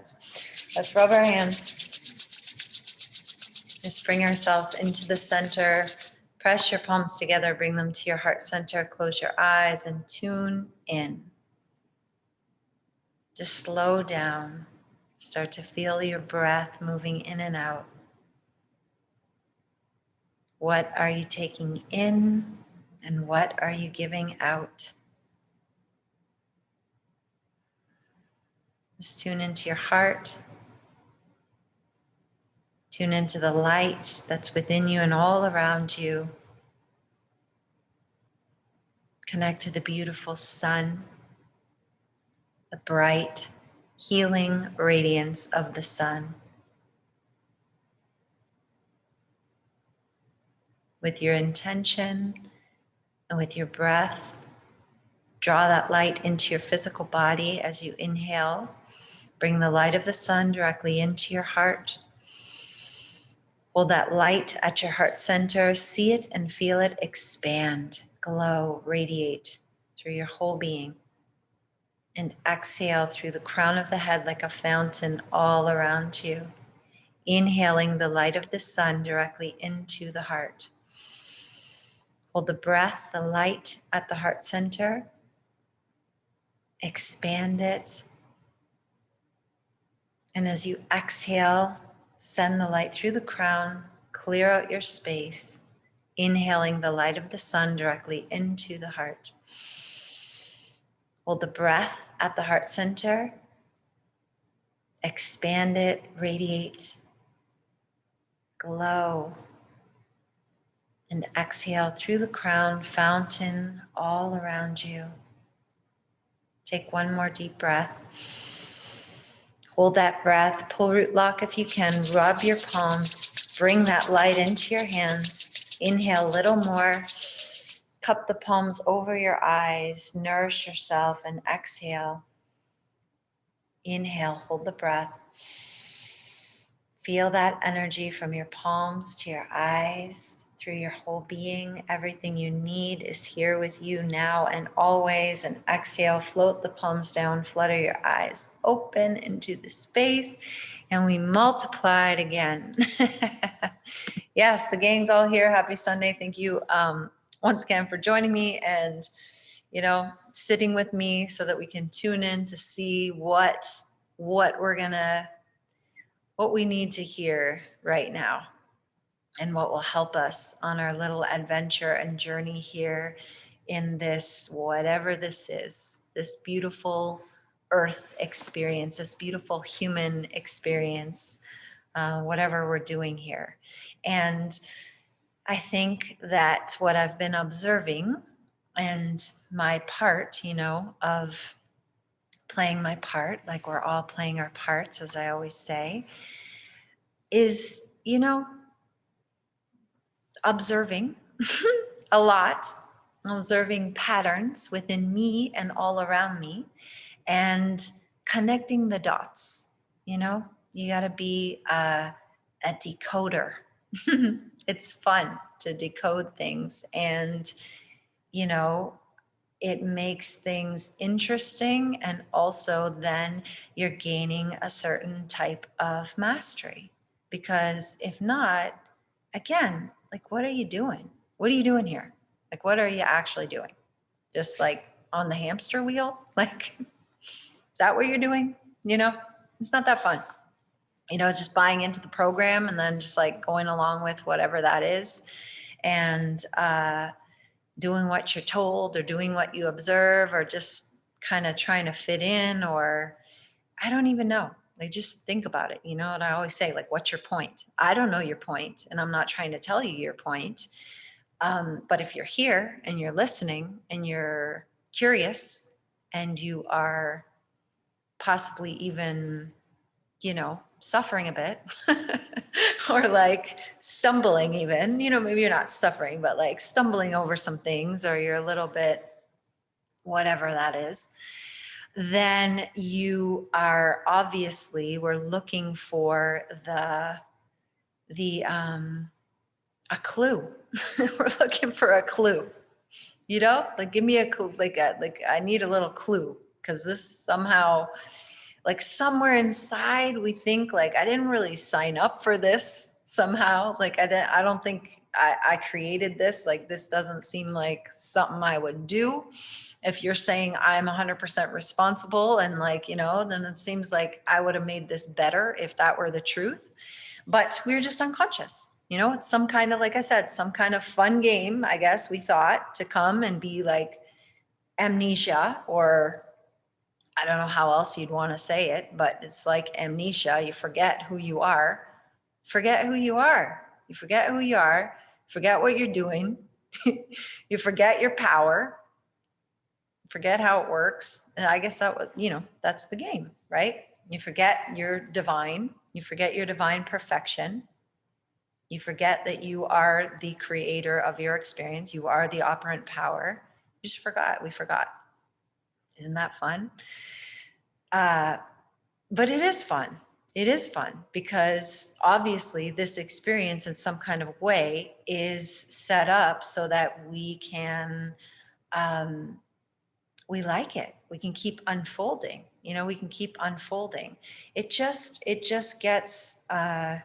sense. Let's rub our hands. Just bring ourselves into the center. Press your palms together, bring them to your heart center. Close your eyes and tune in. Just slow down. Start to feel your breath moving in and out. What are you taking in and what are you giving out? Just tune into your heart. Tune into the light that's within you and all around you. Connect to the beautiful sun, the bright, healing radiance of the sun. With your intention and with your breath, draw that light into your physical body as you inhale. Bring the light of the sun directly into your heart. Hold that light at your heart center. See it and feel it expand, glow, radiate through your whole being. And exhale through the crown of the head like a fountain all around you. Inhaling the light of the sun directly into the heart. Hold the breath, the light at the heart center. Expand it. And as you exhale, send the light through the crown, clear out your space, inhaling the light of the sun directly into the heart. Hold the breath at the heart center. Expand it, radiate, glow. And exhale through the crown, fountain all around you. Take one more deep breath. Hold that breath, pull root lock if you can, rub your palms, bring that light into your hands. Inhale a little more, cup the palms over your eyes, nourish yourself, and exhale. Inhale, hold the breath. Feel that energy from your palms to your eyes, through your whole being. Everything you need is here with you now and always. And exhale, float the palms down, flutter your eyes open into the space, and we multiplied again. Yes, the gang's all here. Happy Sunday. Thank you once again for joining me and, sitting with me so that we can tune in to see what we need to hear right now, and what will help us on our little adventure and journey here in this, whatever this is, this beautiful earth experience, this beautiful human experience, whatever we're doing here. And I think that what I've been observing and my part, of playing my part, like we're all playing our parts, as I always say, is, observing a lot, observing patterns within me and all around me, and connecting the dots. You got to be a decoder. It's fun to decode things, and it makes things interesting, and also then you're gaining a certain type of mastery. Because if not, again, like, what are you doing? What are you doing here? Like, what are you actually doing? Just like on the hamster wheel? Like, is that what you're doing? It's not that fun. Just buying into the program and then just like going along with whatever that is, and doing what you're told, or doing what you observe, or just kind of trying to fit in, or I don't even know. Like, just think about it. And I always say, like, what's your point? I don't know your point, and I'm not trying to tell you your point. But if you're here and you're listening and you're curious and you are possibly even, suffering a bit or like stumbling even, maybe you're not suffering, but like stumbling over some things, or you're a little bit, whatever that is, then you are obviously, we're looking for a clue. We're looking for a clue, like, give me a clue, like I need a little clue, because this somehow Like somewhere inside, we think like, I didn't really sign up for this somehow. Like I don't think I created this. Like this doesn't seem like something I would do. If you're saying I'm 100% responsible and like, then it seems like I would have made this better if that were the truth. But we were just unconscious. It's some kind of, like I said, some kind of fun game, I guess we thought, to come and be like amnesia, or I don't know how else you'd want to say it, but it's like amnesia. You forget who you are. Forget who you are. You forget who you are. Forget what you're doing. You forget your power. Forget how it works. And I guess that was, that's the game, right? You forget you're divine. You forget your divine perfection. You forget that you are the creator of your experience. You are the operant power. You just forgot. We forgot. Isn't that fun? But it is fun. It is fun because obviously this experience in some kind of way is set up so that we can, we like it. We can keep unfolding. We can keep unfolding. It just gets, it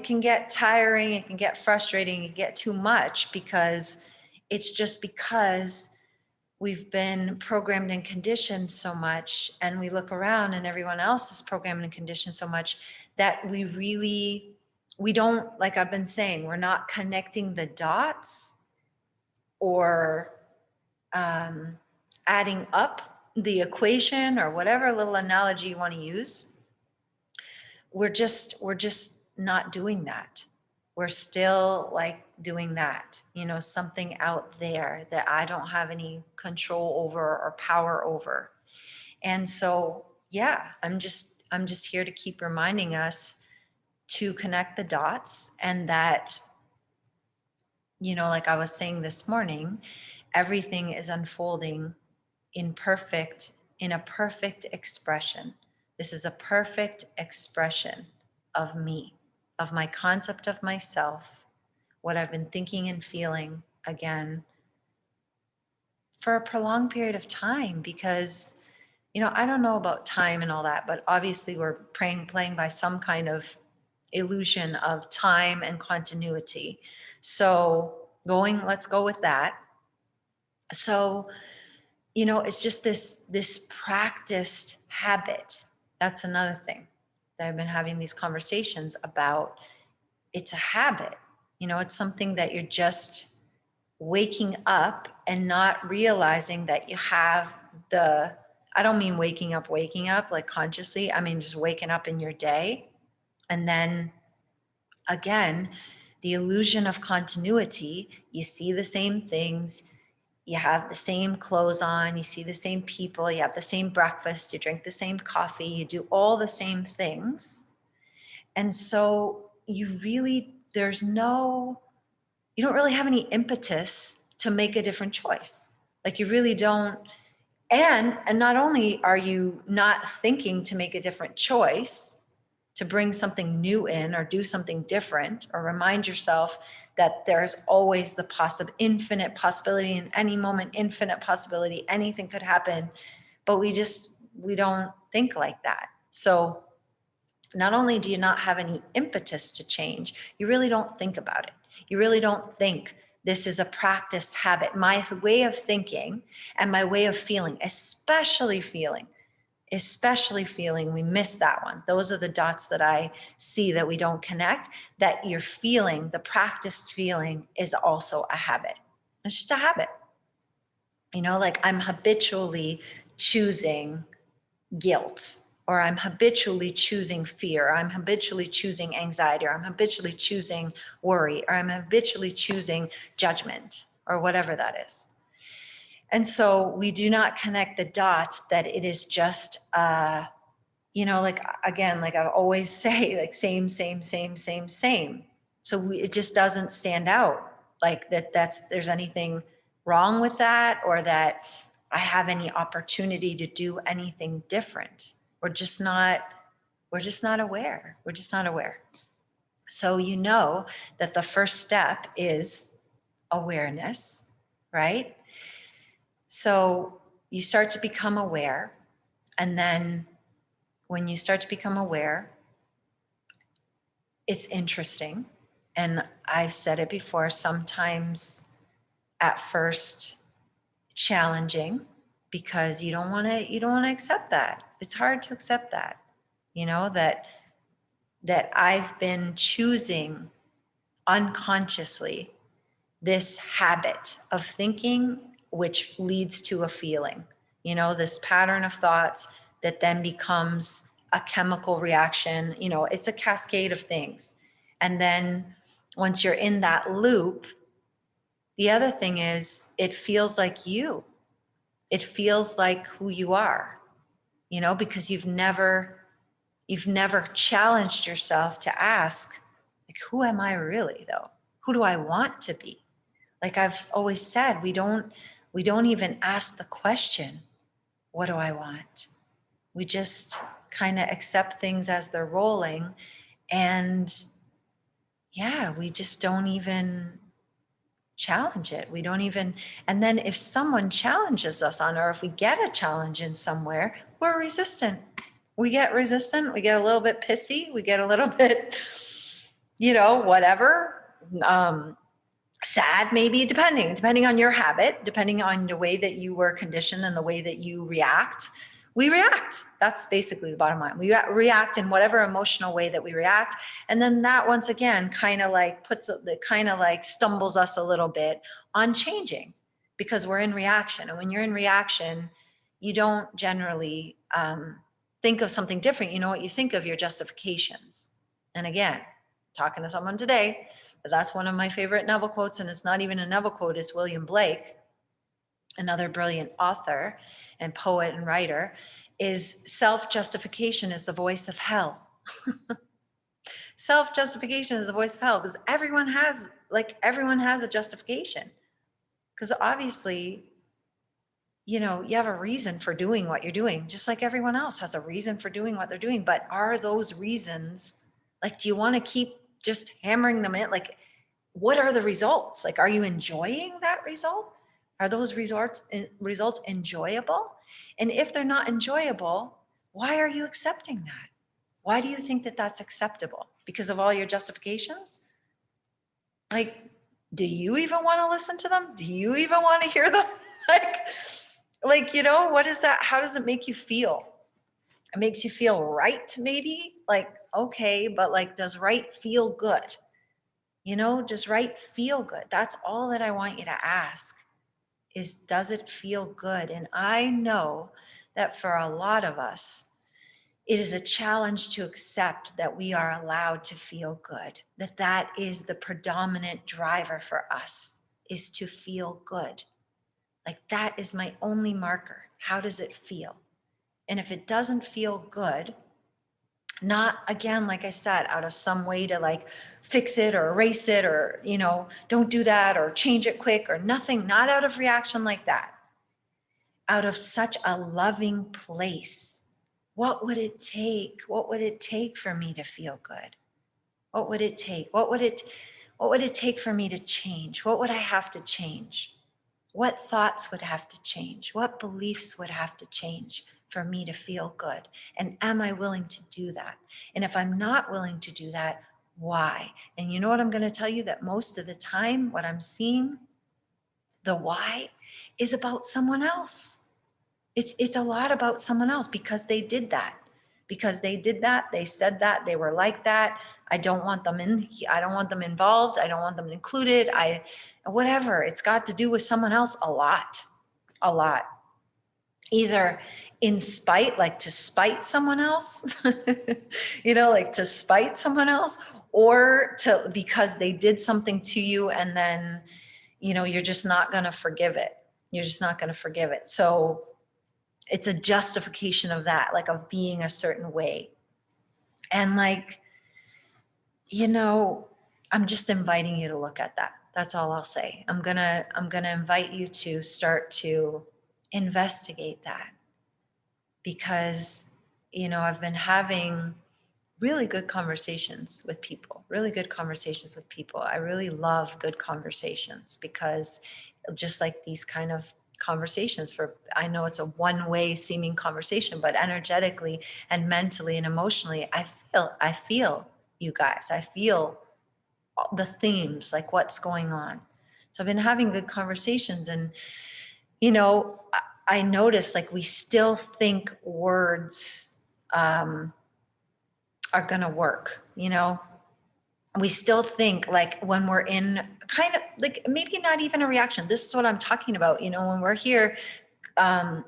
can get tiring. It can get frustrating. It can get too much because it's just because we've been programmed and conditioned so much, and we look around and everyone else is programmed and conditioned so much that we don't, like I've been saying, we're not connecting the dots or adding up the equation, or whatever little analogy you want to use. We're just not doing that. We're still like doing that, something out there that I don't have any control over or power over. And so, yeah, I'm just here to keep reminding us to connect the dots, and that, like I was saying this morning, everything is unfolding in a perfect expression. This is a perfect expression of me, of my concept of myself, what I've been thinking and feeling, again, for a prolonged period of time. Because, I don't know about time and all that, but obviously we're playing by some kind of illusion of time and continuity. So let's go with that. So, it's just this practiced habit. That's another thing that I've been having these conversations about. It's a habit. It's something that you're just waking up and not realizing that you have the, I don't mean waking up like consciously. I mean just waking up in your day. And then again, the illusion of continuity. You see the same things, you have the same clothes on, you see the same people, you have the same breakfast, you drink the same coffee, you do all the same things. And so you don't really have any impetus to make a different choice. Like you really don't. And not only are you not thinking to make a different choice, to bring something new in or do something different, or remind yourself that there's always the infinite possibility in any moment, infinite possibility, anything could happen, but we don't think like that. So not only do you not have any impetus to change, you really don't think about it. You really don't think this is a practiced habit. My way of thinking and my way of feeling, especially feeling, we miss that one. Those are the dots that I see that we don't connect, that you're feeling, the practiced feeling is also a habit. It's just a habit. Like I'm habitually choosing guilt, or I'm habitually choosing fear, I'm habitually choosing anxiety, or I'm habitually choosing worry, or I'm habitually choosing judgment, or whatever that is. And so we do not connect the dots that it is just, like, again, like I always say, like same. So it just doesn't stand out like there's anything wrong with that, or that I have any opportunity to do anything different. We're just not aware. We're just not aware. So that the first step is awareness, right? So you start to become aware, and then when you start to become aware, it's interesting. And I've said it before, sometimes at first challenging, because you don't want to accept that. It's hard to accept that, that I've been choosing unconsciously this habit of thinking, which leads to a feeling, this pattern of thoughts that then becomes a chemical reaction. It's a cascade of things. And then once you're in that loop, the other thing is it feels like it feels like who you are, because you've never challenged yourself to ask, like, who am I really, though? Who do I want to be? Like I've always said, we don't even ask the question, what do I want? We just kind of accept things as they're rolling. And yeah, we just don't even challenge it. We don't even, and then if someone challenges us on, or if we get a challenge in somewhere, we're resistant. We get resistant. We get a little bit pissy. We get a little bit, whatever. Sad, maybe, depending on your habit, depending on the way that you were conditioned and the way that you react. We react. That's basically the bottom line. We react in whatever emotional way that we react. And then that once again kind of like stumbles us a little bit on changing, because we're in reaction. And when you're in reaction, you don't generally think of something different. You know what you think of? Your justifications. And again, talking to someone today, but that's one of my favorite Neville quotes, and it's not even a Neville quote, it's William Blake, another brilliant author and poet and writer, is self-justification is the voice of hell. Self-justification is the voice of hell, because everyone has a justification. Because obviously, you have a reason for doing what you're doing, just like everyone else has a reason for doing what they're doing. But are those reasons, like, do you want to keep just hammering them in? Like, what are the results? Like, are you enjoying that result? Are those results enjoyable? And if they're not enjoyable, why are you accepting that? Why do you think that that's acceptable? Because of all your justifications? Like, do you even want to listen to them? Do you even want to hear them? What is that? How does it make you feel? It makes you feel right, maybe? Like, okay, but like, does right feel good? Does right feel good? That's all that I want you to ask is, does it feel good? And I know that for a lot of us, it is a challenge to accept that we are allowed to feel good, that is the predominant driver for us, is to feel good. Like, that is my only marker. How does it feel? And if it doesn't feel good, not, again, like I said, out of some way to like fix it or erase it, or, don't do that or change it quick or nothing, not out of reaction like that, out of such a loving place. What would it take? What would it take for me to feel good? What would it take? What would it take for me to change? What would I have to change? What thoughts would have to change? What beliefs would have to change for me to feel good? And am I willing to do that? And if I'm not willing to do that, why? And you know what I'm going to tell you? That most of the time, what I'm seeing, the why, is about someone else. It's a lot about someone else, because they did that. Because they did that, they said that, they were like that. I don't want them involved. I don't want them included. Whatever. It's got to do with someone else a lot. A lot. Either in spite, like to spite someone else, like to spite someone else, or because they did something to you, and then, you're just not going to forgive it. You're just not going to forgive it. So it's a justification of that, like of being a certain way. And like, I'm just inviting you to look at that. That's all I'll say. I'm gonna invite you to start to investigate that, because, I've been having really good conversations with people, I really love good conversations, because just like these kind of conversations for, I know it's a one-way seeming conversation, but energetically and mentally and emotionally, I feel you guys. I feel the themes, like what's going on. So I've been having good conversations, and I notice like we still think words are gonna work. We still think like when we're in kind of like maybe not even a reaction. This is what I'm talking about. When we're here, um,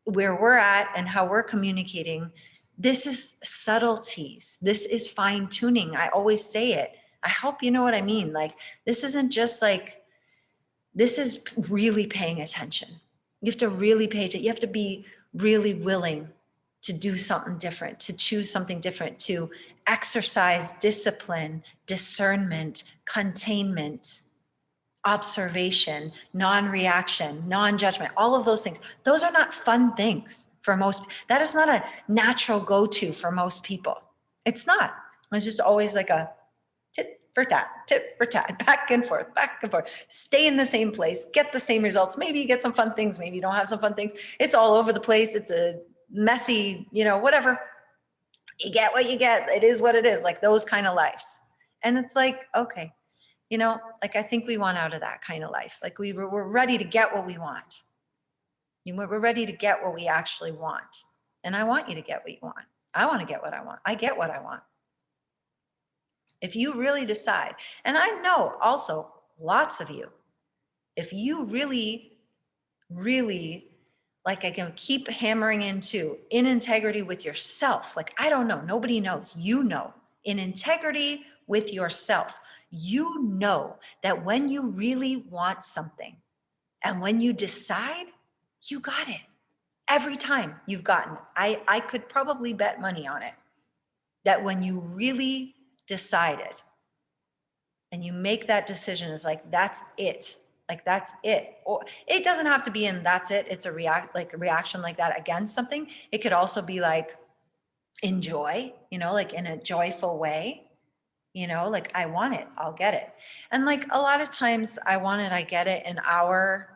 where we're at and how we're communicating, this is subtleties. This is fine tuning. I always say it. I hope you know what I mean. Like, this isn't just like, this is really paying attention. You have to really pay attention. You have to be really willing to do something different, to choose something different, to exercise discipline, discernment, containment, observation, non-reaction, non-judgment, all of those things. Those are not fun things for most. That is not a natural go-to for most people. It's not. It's just always like a tit for tat, back and forth, back and forth. Stay in the same place, get the same results. Maybe you get some fun things, maybe you don't have some fun things. It's all over the place. It's a messy, whatever. You get what you get. It is what it is, like those kind of lives. And it's like, okay, like I think we want out of that kind of life. Like we're ready to get what we want. We're ready to get what we actually want. And I want you to get what you want. I want to get what I want. I get what I want. If you really decide, and I know also lots of you, if you really, really, like I can keep hammering into in integrity with yourself, like I don't know, nobody knows, in integrity with yourself, that when you really want something and when you decide, you got it. Every time you've gotten it. I could probably bet money on it that when you really decided and you make that decision, is like, that's it. Like, that's it. Or it doesn't have to be in that's it. It's a reaction like that against something. It could also be like enjoy, like in a joyful way, like I want it, I'll get it. And like a lot of times I want it, I get it in our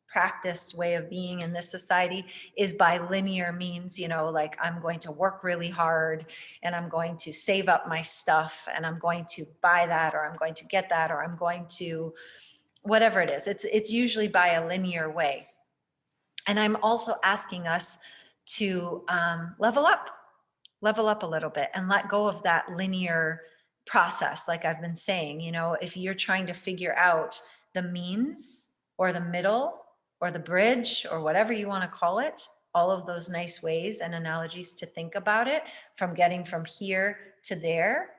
practiced way of being in this society is by linear means, like I'm going to work really hard and I'm going to save up my stuff and I'm going to buy that, or I'm going to get that, or I'm going to whatever it is. It's usually by a linear way. And I'm also asking us to level up a little bit and let go of that linear process. Like I've been saying, if you're trying to figure out the means or the middle or the bridge or whatever you want to call it, all of those nice ways and analogies to think about it, from getting from here to there,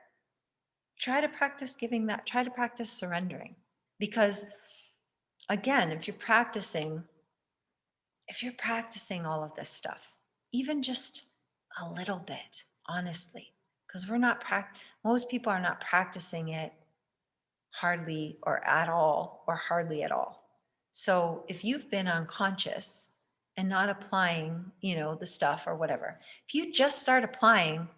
try to practice try to practice surrendering. Because again, if you're practicing all of this stuff, even just a little bit, honestly, because most people are not practicing it hardly or at all, or hardly at all. So if you've been unconscious and not applying, the stuff or whatever, if you just start applying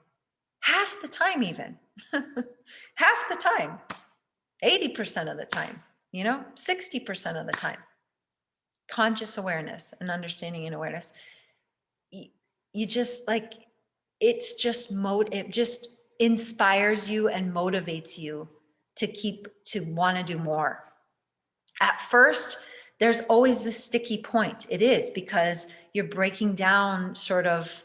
half the time, even half the time, 80% of the time, 60% of the time, conscious awareness and understanding and awareness, you just like, it just inspires you and motivates you to want to do more. At first, there's always this sticky point. It is because you're breaking down sort of,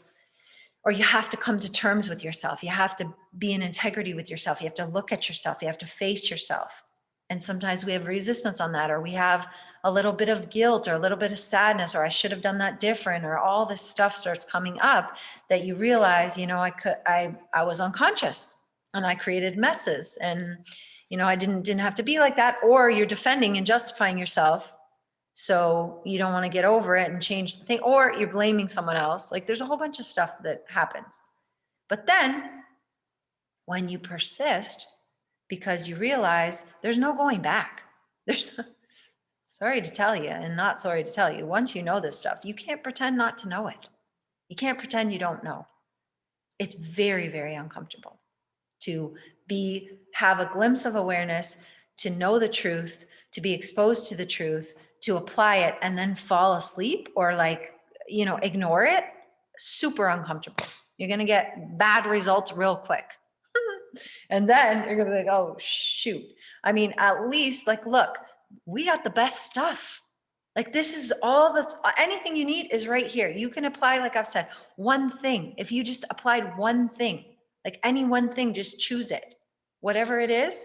or you have to come to terms with yourself. You have to be in integrity with yourself. You have to look at yourself. You have to face yourself. And sometimes we have resistance on that, or we have a little bit of guilt or a little bit of sadness, or I should have done that different, or all this stuff starts coming up that you realize, I was unconscious and I created messes, and, I didn't have to be like that. Or you're defending and justifying yourself. So you don't want to get over it and change the thing, or you're blaming someone else. Like there's a whole bunch of stuff that happens. But then when you persist, because you realize there's no going back. Sorry to tell you, and not sorry to tell you, once you know this stuff, you can't pretend not to know it. You can't pretend you don't know. It's very, very uncomfortable to have a glimpse of awareness, to know the truth, to be exposed to the truth, to apply it and then fall asleep or like, ignore it, super uncomfortable. You're going to get bad results real quick. And then you're going to be like, oh, shoot. I mean, at least like, look, we got the best stuff. Like this is all this, anything you need is right here. You can apply, like I've said, one thing. If you just applied one thing, like any one thing, just choose it. Whatever it is,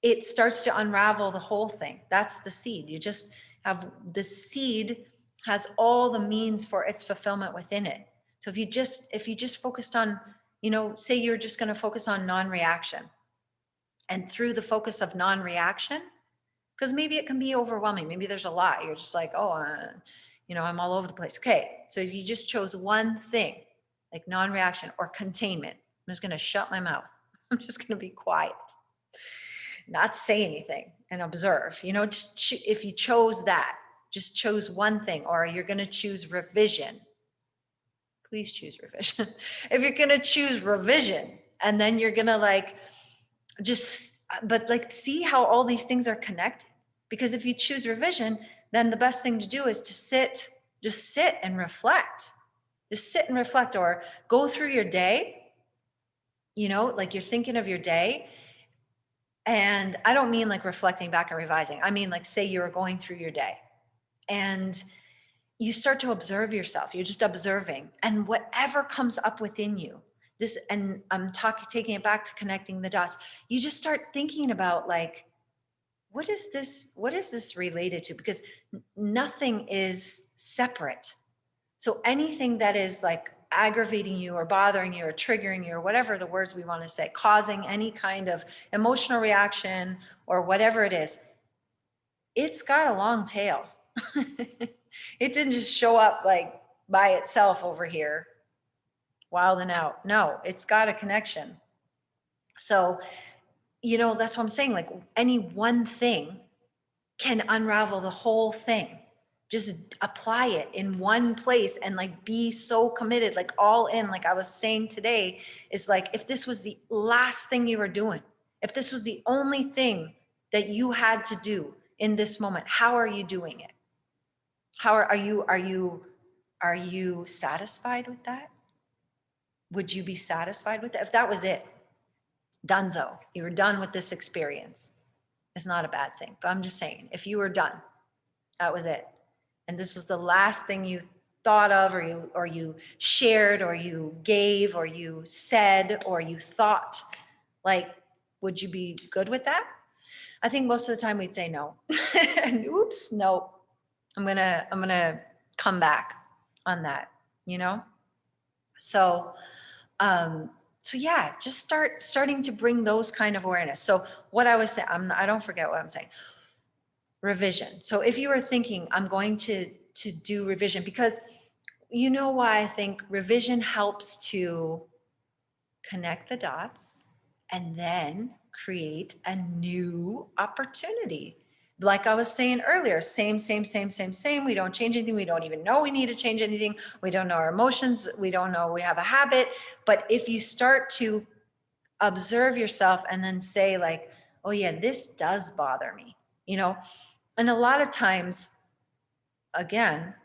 it starts to unravel the whole thing. That's the seed. You just have the seed has all the means for its fulfillment within it. So if you just focused on, say you're just going to focus on non-reaction, and through the focus of non-reaction, because maybe it can be overwhelming. Maybe there's a lot. You're just like, oh, I'm all over the place. Okay. So if you just chose one thing, like non-reaction or containment, I'm just going to shut my mouth. I'm just going to be quiet, not say anything and observe, just if you chose that, just chose one thing, or you're going to choose revision. Please choose revision. If you're going to choose revision and then you're going to like, but like see how all these things are connected. Because if you choose revision, then the best thing to do is to just sit and reflect. Just sit and reflect, or go through your day, like you're thinking of your day. And I don't mean like reflecting back and revising. I mean, like, say you were going through your day and you start to observe yourself. You're just observing, and whatever comes up within you, and I'm taking it back to connecting the dots. You just start thinking about like, what is this related to? Because nothing is separate. So anything that is like aggravating you or bothering you or triggering you or whatever the words we want to say, causing any kind of emotional reaction or whatever it is, it's got a long tail. It didn't just show up like by itself over here, wild and out. No, it's got a connection. So, that's what I'm saying. Like any one thing can unravel the whole thing. Just apply it in one place and like be so committed, like all in. Like I was saying today, is like, if this was the last thing you were doing, if this was the only thing that you had to do in this moment, how are you doing it? How are you satisfied with that? Would you be satisfied with that? If that was it, donezo, you were done with this experience. It's not a bad thing, but I'm just saying, if you were done, that was it, and this was the last thing you thought of, or you shared, or you gave, or you said, or you thought, like, would you be good with that? I think most of the time we'd say no. And oops, no, I'm gonna come back on that, so so yeah, just starting to bring those kind of awareness. So what I was saying, I don't forget what I'm saying. Revision. So if you were thinking, I'm going to do revision, because you know why I think revision helps to connect the dots and then create a new opportunity. Like I was saying earlier, same. We don't change anything. We don't even know we need to change anything. We don't know our emotions. We don't know we have a habit. But if you start to observe yourself and then say like, oh yeah, this does bother me, and a lot of times, again,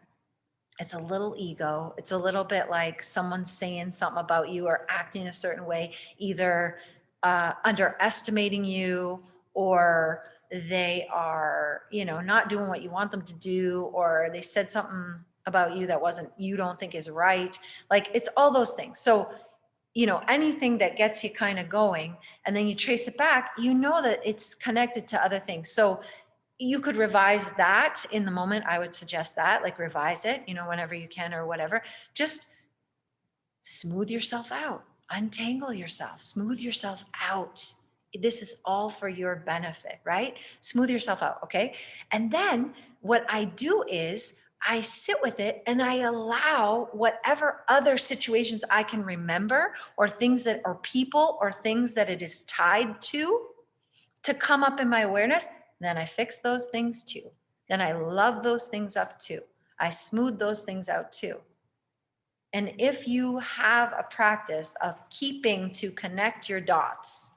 it's a little ego. It's a little bit like someone saying something about you or acting a certain way, either underestimating you, or they are, not doing what you want them to do, or they said something about you that you don't think is right. Like it's all those things. So, anything that gets you kind of going, and then you trace it back, that it's connected to other things. So you could revise that in the moment. I would suggest that, like, revise it, whenever you can or whatever. Just smooth yourself out, untangle yourself, smooth yourself out. This is all for your benefit, right? Smooth yourself out, okay? And then what I do is I sit with it and I allow whatever other situations I can remember, or things that are people or things that it is tied to come up in my awareness. Then I fix those things too. Then I love those things up too. I smooth those things out too. And if you have a practice of keeping to connect your dots,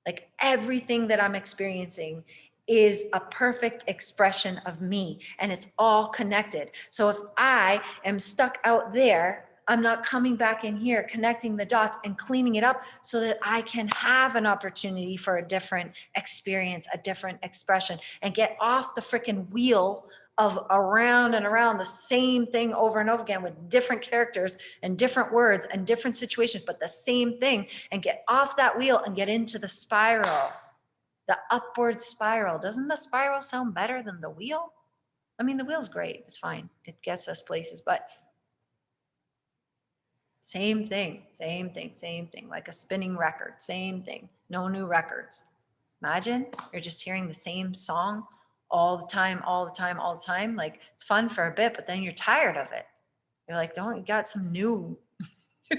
like everything that I'm experiencing is a perfect expression of me, and it's all connected. So if I am stuck out there, I'm not coming back in here, connecting the dots and cleaning it up so that I can have an opportunity for a different experience, a different expression, and get off the freaking wheel of around and around the same thing over and over again with different characters and different words and different situations, but the same thing, and get off that wheel and get into the spiral, the upward spiral. Doesn't the spiral sound better than the wheel? I mean, the wheel's great. It's fine. It gets us places, but same thing, same thing, same thing, like a spinning record, same thing, no new records. Imagine you're just hearing the same song all the time, all the time, all the time. Like it's fun for a bit, but then you're tired of it. You're like, don't you got some new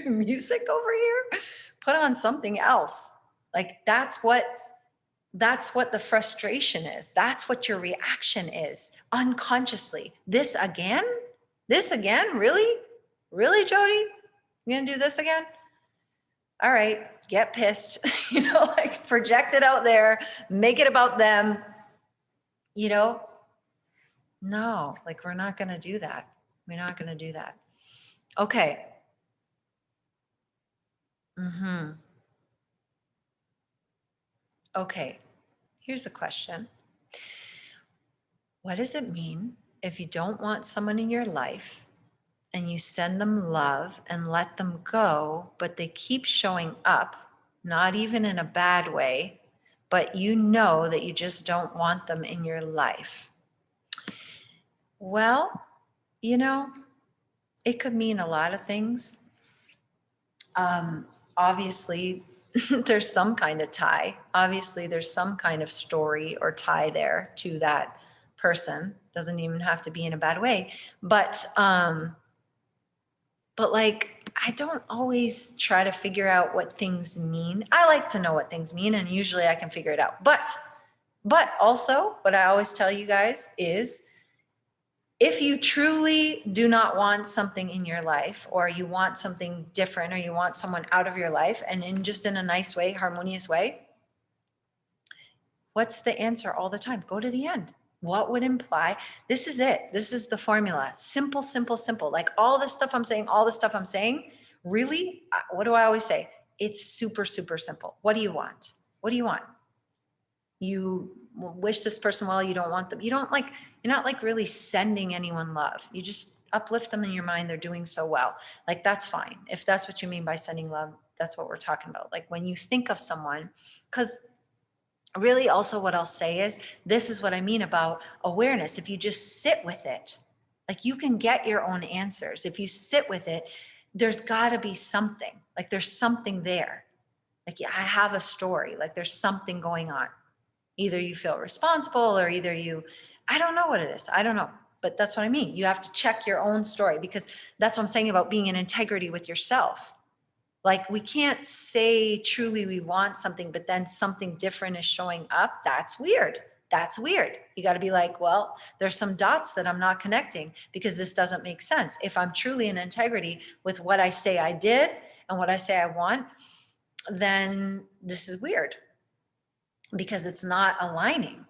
music over here? Put on something else. Like that's what the frustration is. That's what your reaction is unconsciously. This again? This again? Really? Really, Jody? You gonna do this again? All right, get pissed, like project it out there, make it about them, you know? No, like we're not gonna do that. We're not gonna do that. Okay. Mm-hmm. Okay, here's a question. What does it mean if you don't want someone in your life and you send them love and let them go, but they keep showing up, not even in a bad way, but you know that you just don't want them in your life? Well, you know, it could mean a lot of things. Obviously, there's some kind of tie. Obviously, there's some kind of story or tie there to that person. Doesn't even have to be in a bad way. But like, I don't always try to figure out what things mean. I like to know what things mean, and usually I can figure it out. But also, what I always tell you guys is, if you truly do not want something in your life, or you want something different, or you want someone out of your life, and in a nice way, harmonious way, what's the answer all the time? Go to the end. What would imply? This is it. This is the formula. Simple, simple, simple. Like all this stuff I'm saying, really, what do I always say? It's super, super simple. What do you want? What do you want? You wish this person well, you don't want them. You're not like really sending anyone love. You just uplift them in your mind. They're doing so well. Like that's fine. If that's what you mean by sending love, that's what we're talking about. Like when you think of someone, because really also what I'll say is, this is what I mean about awareness. If you just sit with it, like you can get your own answers. If you sit with it, there's got to be something. Like there's something there. Like, yeah, I have a story. Like there's something going on. Either you feel responsible, or I don't know what it is. I don't know. But that's what I mean. You have to check your own story, because that's what I'm saying about being in integrity with yourself. Like we can't say truly we want something, but then something different is showing up. That's weird. That's weird. You got to be like, well, there's some dots that I'm not connecting, because this doesn't make sense. If I'm truly in integrity with what I say I did and what I say I want, then this is weird, because it's not aligning.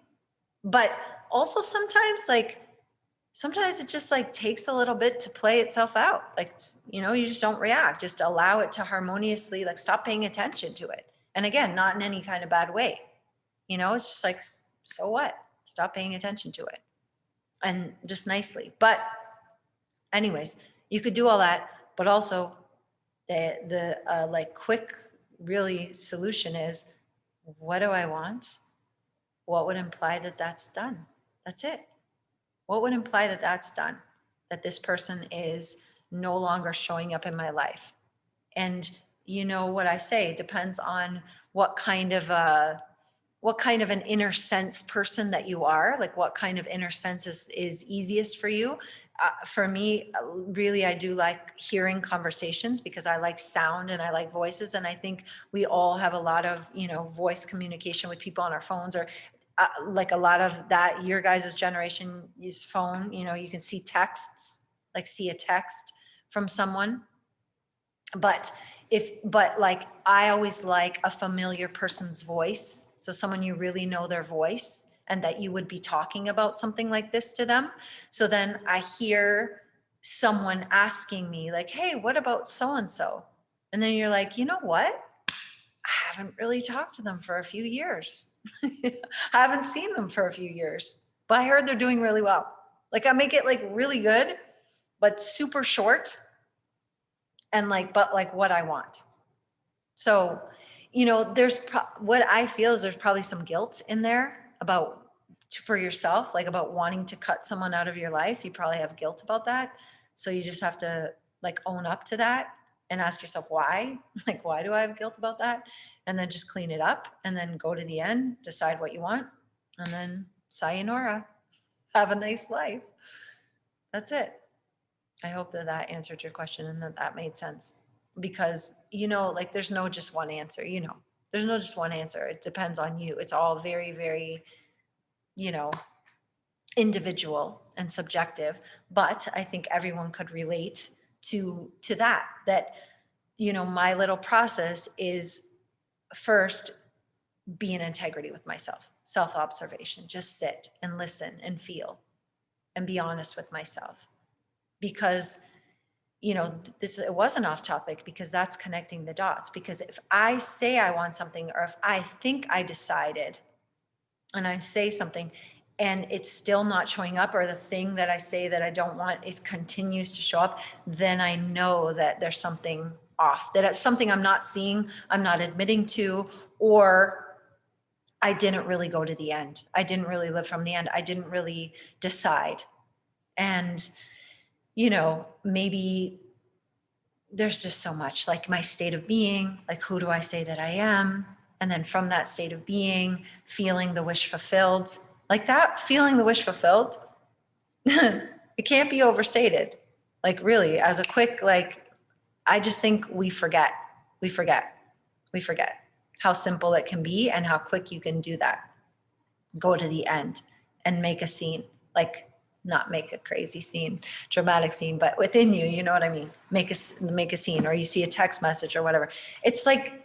But also sometimes it just like takes a little bit to play itself out. Like, you just don't react, just allow it to harmoniously, like stop paying attention to it. And again, not in any kind of bad way. It's just like, so what? Stop paying attention to it, and just nicely. But anyways, you could do all that, but also the like quick really solution is, what do I want? What would imply that that's done? That's it. What would imply that that's done? That this person is no longer showing up in my life? And what I say depends on what kind of an inner sense person that you are. Like what kind of inner sense is easiest for you. For me, really, I do like hearing conversations, because I like sound and I like voices. And I think we all have a lot of, voice communication with people on our phones, or like a lot of that, your guys' generation use phone, you can see texts, like see a text from someone. But like I always like a familiar person's voice. So someone you really know their voice, and that you would be talking about something like this to them. So then I hear someone asking me like, hey, what about so-and-so? And then you're like, you know what? I haven't really talked to them for a few years. I haven't seen them for a few years, but I heard they're doing really well. Like I make it like really good, but super short and like, but like what I want. So, what I feel is there's probably some guilt in there about for yourself, like about wanting to cut someone out of your life. You probably have guilt about that. So you just have to like own up to that and ask yourself why. Like, why do I have guilt about that? And then just clean it up and then go to the end, decide what you want, and then sayonara. Have a nice life. That's it. I hope that that answered your question and that that made sense. Because, like there's no just one answer, there's no just one answer. It depends on you. It's all very, very, you know, individual and subjective. But I think everyone could relate to that, my little process is first be in integrity with myself, self-observation, just sit and listen and feel and be honest with myself. Because it wasn't off topic because that's connecting the dots. Because if I say I want something, or if I think I decided and I say something and it's still not showing up, or the thing that I say that I don't want is continues to show up, then I know that there's something off, that it's something I'm not seeing, I'm not admitting to, or I didn't really go to the end. I didn't really live from the end. I didn't really decide. And maybe there's just so much, like my state of being, like who do I say that I am? And then from that state of being, feeling the wish fulfilled, like that feeling the wish fulfilled, it can't be overstated. Like really, as a quick, like, I just think we forget how simple it can be and how quick you can do that. Go to the end and make a scene, like not make a crazy scene, dramatic scene, but within you, you know what I mean? Make a scene, or you see a text message or whatever. It's like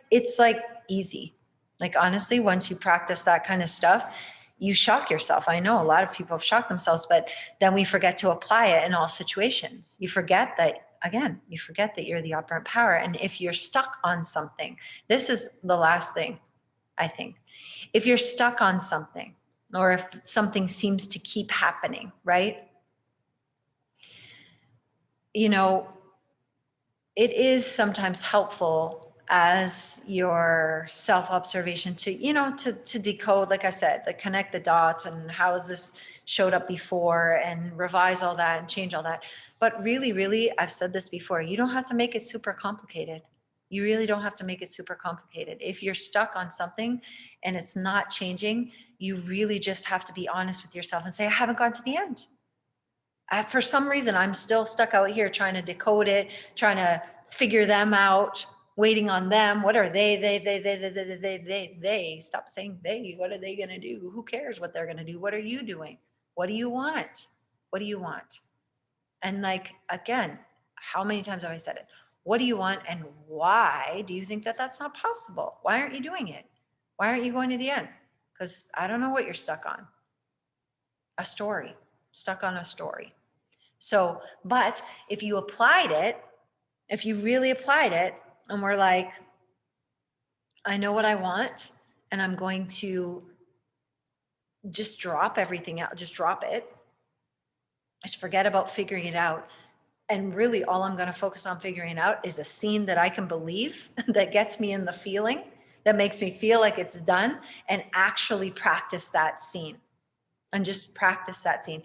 easy. Like honestly, once you practice that kind of stuff, you shock yourself. I know a lot of people have shocked themselves, but then we forget to apply it in all situations. You forget that you're the operant power. And if you're stuck on something, this is the last thing, I think. If you're stuck on something, or if something seems to keep happening, right? It is sometimes helpful as your self-observation to decode, like I said, like connect the dots and how has this showed up before, and revise all that and change all that. But really, really, I've said this before, you don't have to make it super complicated. You really don't have to make it super complicated. If you're stuck on something and it's not changing, you really just have to be honest with yourself and say, I haven't gone to the end. For some reason, I'm still stuck out here trying to decode it, trying to figure them out, waiting on them. What are they, stop saying they, what are they going to do? Who cares what they're going to do? What are you doing? What do you want? What do you want? And like, again, how many times have I said it? What do you want? And why do you think that that's not possible? Why aren't you doing it? Why aren't you going to the end? Because I don't know what you're stuck on. A story, stuck on a story. So, but if you really applied it, and we're like, I know what I want, and I'm going to just drop everything out, just drop it. Just forget about figuring it out. And really all I'm going to focus on figuring out is a scene that I can believe, that gets me in the feeling, that makes me feel like it's done, and actually practice that scene. And just practice that scene.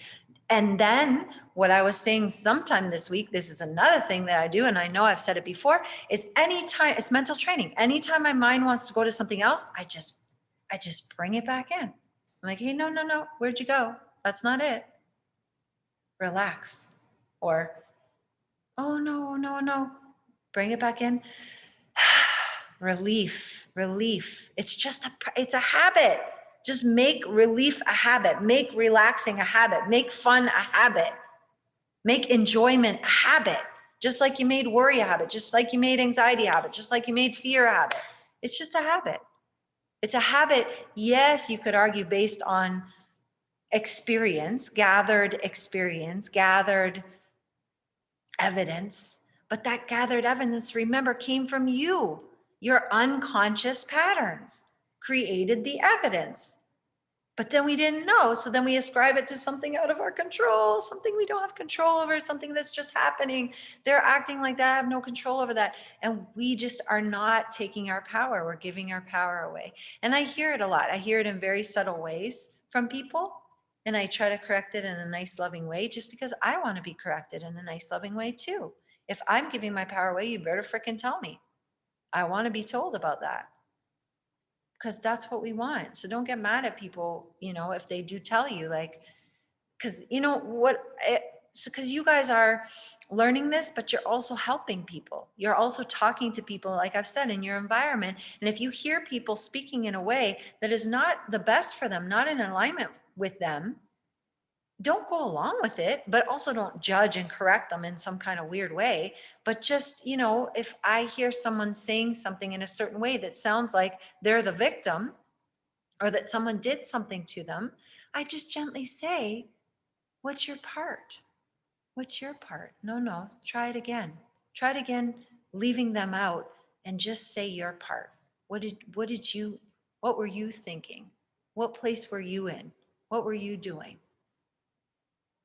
And then what I was saying sometime this week, this is another thing that I do, and I know I've said it before, is anytime, it's mental training. Anytime my mind wants to go to something else, I just bring it back in. I'm like, hey, no, where'd you go? That's not it. Relax. Or, oh, no, bring it back in. Relief. It's a habit. Just make relief a habit. Make relaxing a habit. Make fun a habit. Make enjoyment a habit. Just like you made worry a habit. Just like you made anxiety a habit. Just like you made fear a habit. It's just a habit. It's a habit. Yes, you could argue based on experience, gathered evidence. But that gathered evidence, remember, came from you. Your unconscious patterns created the evidence. But then we didn't know. So then we ascribe it to something out of our control, something we don't have control over, something that's just happening. They're acting like that. I have no control over that. And we just are not taking our power. We're giving our power away. And I hear it a lot. I hear it in very subtle ways from people. And I try to correct it in a nice, loving way, just because I want to be corrected in a nice, loving way too. If I'm giving my power away, you better fricking tell me. I want to be told about that, because that's what we want. So don't get mad at people, if they do tell you, like, because you know what, because you guys are learning this, but you're also helping people. You're also talking to people, like I've said, in your environment. And if you hear people speaking in a way that is not the best for them, not in alignment with them, don't go along with it, but also don't judge and correct them in some kind of weird way. But just, if I hear someone saying something in a certain way that sounds like they're the victim or that someone did something to them, I just gently say, what's your part? What's your part? No, try it again. Try it again, leaving them out, and just say your part. What were you thinking? What place were you in? What were you doing?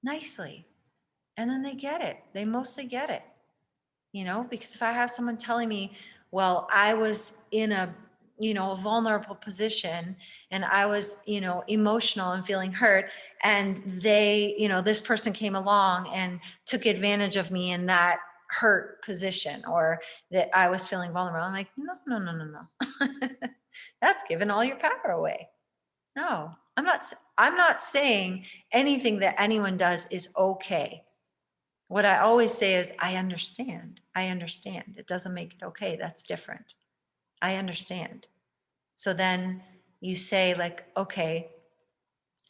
Nicely. And then they get it. They mostly get it, because if I have someone telling me, well, I was in a vulnerable position and I was, emotional and feeling hurt, and this person came along and took advantage of me in that hurt position, or that I was feeling vulnerable. I'm like, no. That's giving all your power away. No, I'm not saying anything that anyone does is okay. What I always say is, I understand. I understand. It doesn't make it okay. That's different. I understand. So then you say, like, okay,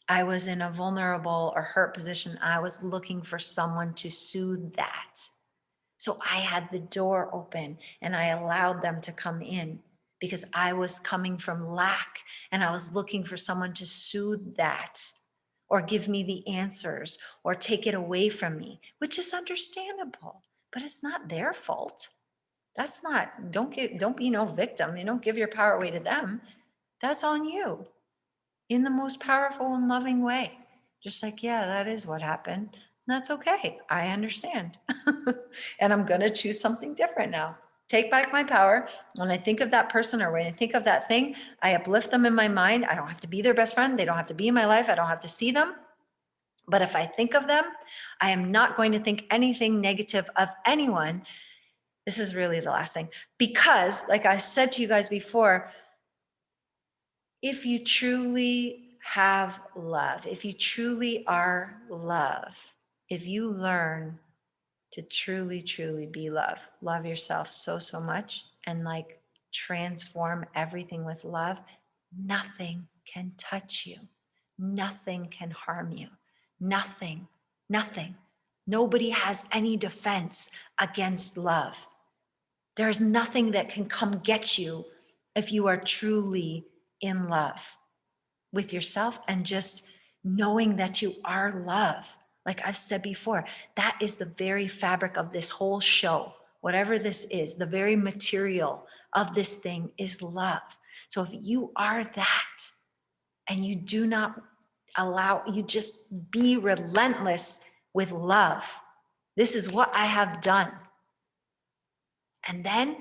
I was in a vulnerable or hurt position. I was looking for someone to soothe that. So I had the door open and I allowed them to come in because I was coming from lack and I was looking for someone to soothe that or give me the answers or take it away from me, which is understandable, but it's not their fault. Don't be no victim. You don't give your power away to them. That's on you in the most powerful and loving way. Just like, yeah, that is what happened. That's okay. I understand. And I'm going to choose something different now. Take back my power. When I think of that person or when I think of that thing, I uplift them in my mind. I don't have to be their best friend. They don't have to be in my life. I don't have to see them. But if I think of them, I am not going to think anything negative of anyone. This is really the last thing. Because, like I said to you guys before, if you truly have love, if you truly are love, if you learn to truly, truly be love yourself so, so much, and like transform everything with love, nothing can touch you. Nothing can harm you. Nothing, nothing. Nobody has any defense against love. There's nothing that can come get you if you are truly in love with yourself and just knowing that you are love. Like I've said before, that is the very fabric of this whole show. Whatever this is, the very material of this thing is love. So if you are that and you do not you just be relentless with love. This is what I have done. And then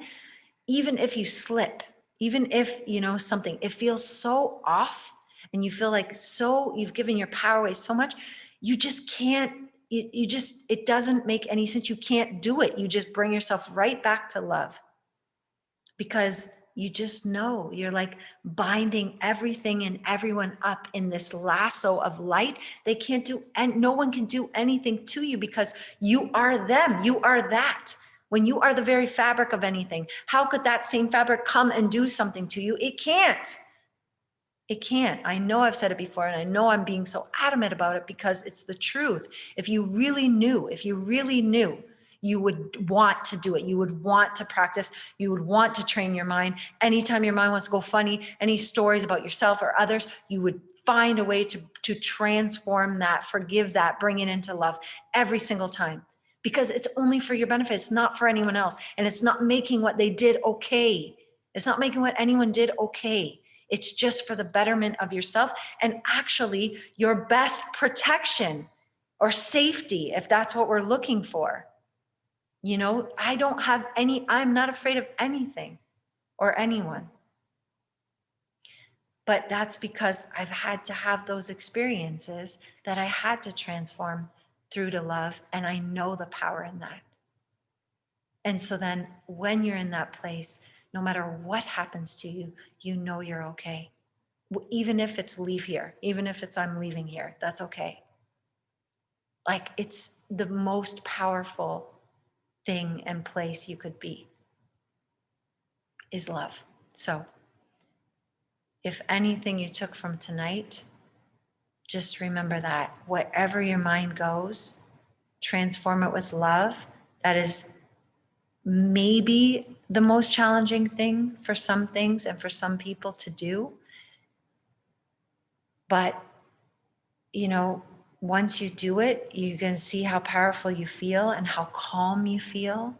even if you slip, even if, something, it feels so off and you feel like you've given your power away so much, you just can't, it doesn't make any sense. You can't do it. You just bring yourself right back to love because you just know you're like binding everything and everyone up in this lasso of light. They can't do, and no one can do anything to you because you are them. You are that. When you are the very fabric of anything, how could that same fabric come and do something to you? It can't. It can't. I know I've said it before, and I know I'm being so adamant about it because it's the truth. If you really knew, you would want to do it. You would want to practice. You would want to train your mind. Anytime your mind wants to go funny, any stories about yourself or others, you would find a way to transform that, forgive that, bring it into love every single time, because it's only for your benefit. It's not for anyone else. And it's not making what they did okay. It's not making what anyone did okay. It's just for the betterment of yourself and actually your best protection or safety, if that's what we're looking for. You know, I'm not afraid of anything or anyone. But that's because I've had to have those experiences that I had to transform through to love. And I know the power in that. And so then when you're in that place, no matter what happens to you, you know you're okay. Even if it's leave here, even if it's I'm leaving here, that's okay. Like, it's the most powerful thing and place you could be is love. So if anything you took from tonight, just remember that wherever your mind goes, transform it with love. That is maybe the most challenging thing for some things and for some people to do. But, you know, once you do it, you can see how powerful you feel and how calm you feel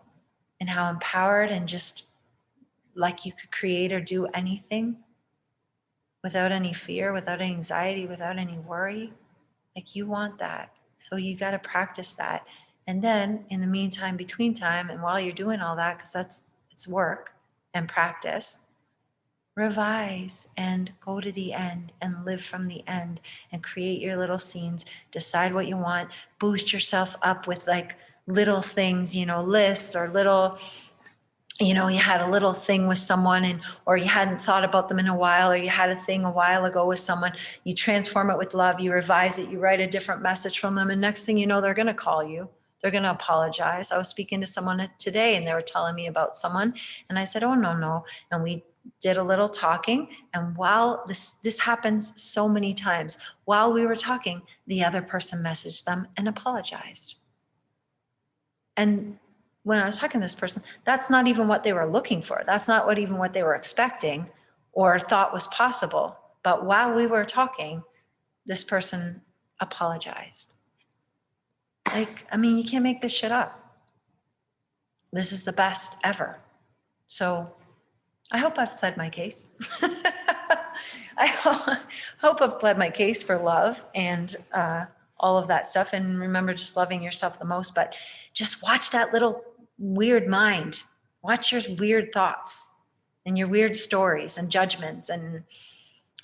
and how empowered and just like you could create or do anything without any fear, without anxiety, without any worry. Like, you want that. So you got to practice that. And then in the meantime, between time, and while you're doing all that, because it's work and practice, revise and go to the end and live from the end and create your little scenes, decide what you want, boost yourself up with like little things, you know, lists or little, you know, you had a little thing with someone and or you hadn't thought about them in a while, or you had a thing a while ago with someone, you transform it with love, you revise it, you write a different message from them, and next thing you know, they're going to call you, they're going to apologize. I was speaking to someone today and they were telling me about someone, and I said, oh no, and we did a little talking, and while this happens so many times, while we were talking, the other person messaged them and apologized. And when I was talking to this person, that's not even what they were looking for. That's not what they were expecting or thought was possible. But while we were talking, this person apologized. Like, I mean, you can't make this shit up. This is the best ever. So I hope I've pled my case. I hope I've pled my case for love and all of that stuff. And remember, just loving yourself the most, but just watch that little weird mind. Watch your weird thoughts and your weird stories and judgments and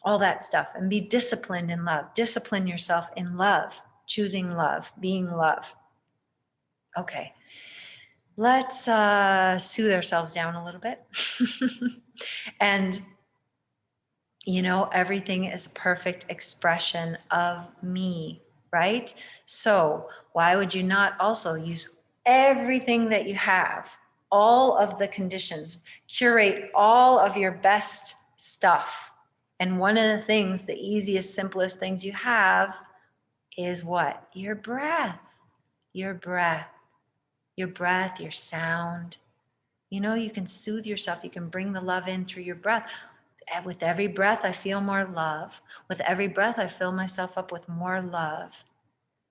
all that stuff, and be disciplined in love. Discipline yourself in love, choosing love, being love. Okay. Let's soothe ourselves down a little bit. And, you know, everything is a perfect expression of me, right? So why would you not also use everything that you have, all of the conditions, curate all of your best stuff? And one of the things, the easiest, simplest things you have is what? Your breath, your breath, your breath, your sound. You know, you can soothe yourself. You can bring the love in through your breath. With every breath, I feel more love. With every breath, I fill myself up with more love.